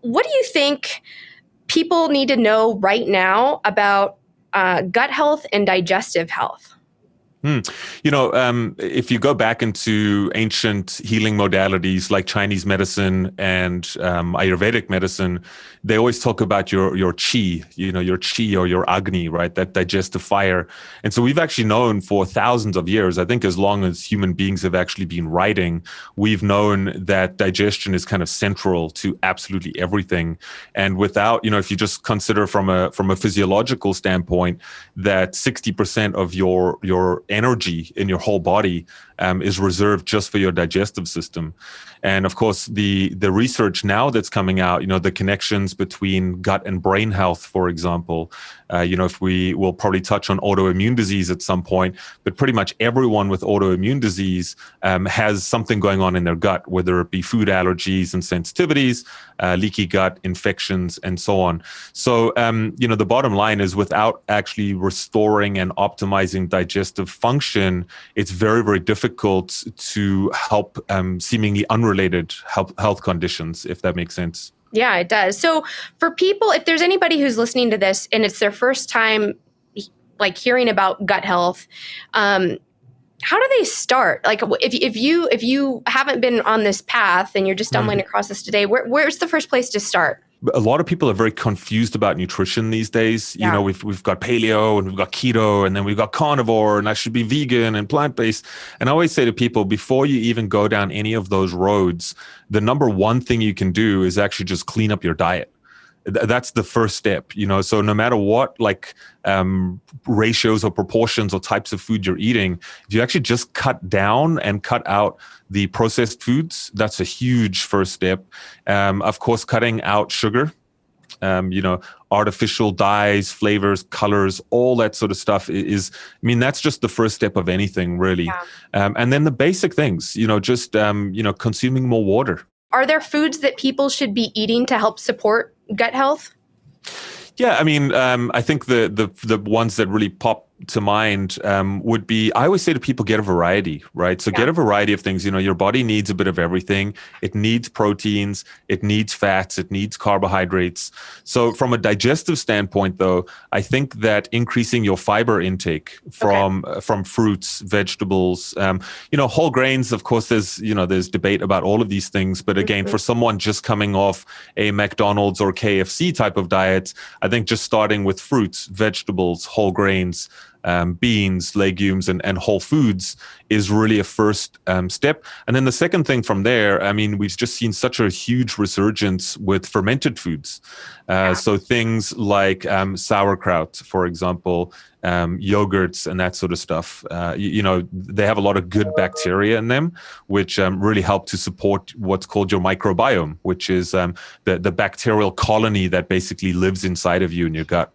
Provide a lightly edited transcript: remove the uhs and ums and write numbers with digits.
what do you think people need to know right now about gut health and digestive health? If you go back into ancient healing modalities like Chinese medicine and Ayurvedic medicine, they always talk about your chi, your chi or your agni, right? That digestive fire. And so we've actually known for thousands of years, I think as long as human beings have actually been writing, we've known that digestion is kind of central to absolutely everything. And without, if you just consider from a physiological standpoint, that 60% of your energy in your whole body is reserved just for your digestive system. And of course, the research now that's coming out, the connections between gut and brain health, for example, if we will probably touch on autoimmune disease at some point, but pretty much everyone with autoimmune disease has something going on in their gut, whether it be food allergies and sensitivities, leaky gut, infections, and so on. So, the bottom line is without actually restoring and optimizing digestive function, it's very, very difficult to help seemingly unrelated health conditions, if that makes sense. Yeah, it does. So for people, if there's anybody who's listening to this and it's their first time like hearing about gut health, how do they start? Like if you haven't been on this path and you're just stumbling across this today, where's the first place to start? A lot of people are very confused about nutrition these days. Yeah. We've got paleo and we've got keto and then we've got carnivore and I should be vegan and plant-based. And I always say to people, before you even go down any of those roads, the number one thing you can do is actually just clean up your diet. That's the first step, so no matter what ratios or proportions or types of food you're eating, if you actually just cut down and cut out the processed foods, that's a huge first step. Of course, cutting out sugar, artificial dyes, flavors, colors, all that sort of stuff that's just the first step of anything really. Yeah. And then the basic things, just consuming more water. Are there foods that people should be eating to help support gut health? Yeah, I think the ones that really pop to mind would be, I always say to people, get a variety, right? So get a variety of things. Your body needs a bit of everything. It needs proteins, it needs fats, it needs carbohydrates. So from a digestive standpoint, though, I think that increasing your fiber intake from fruits, vegetables, whole grains, of course, there's debate about all of these things. But again, for someone just coming off a McDonald's or KFC type of diet, I think just starting with fruits, vegetables, whole grains, beans, legumes, and whole foods is really a first step. And then the second thing from there, we've just seen such a huge resurgence with fermented foods. So things like sauerkraut, for example, yogurts and that sort of stuff. They have a lot of good bacteria in them, which really help to support what's called your microbiome, which is the bacterial colony that basically lives inside of you in your gut.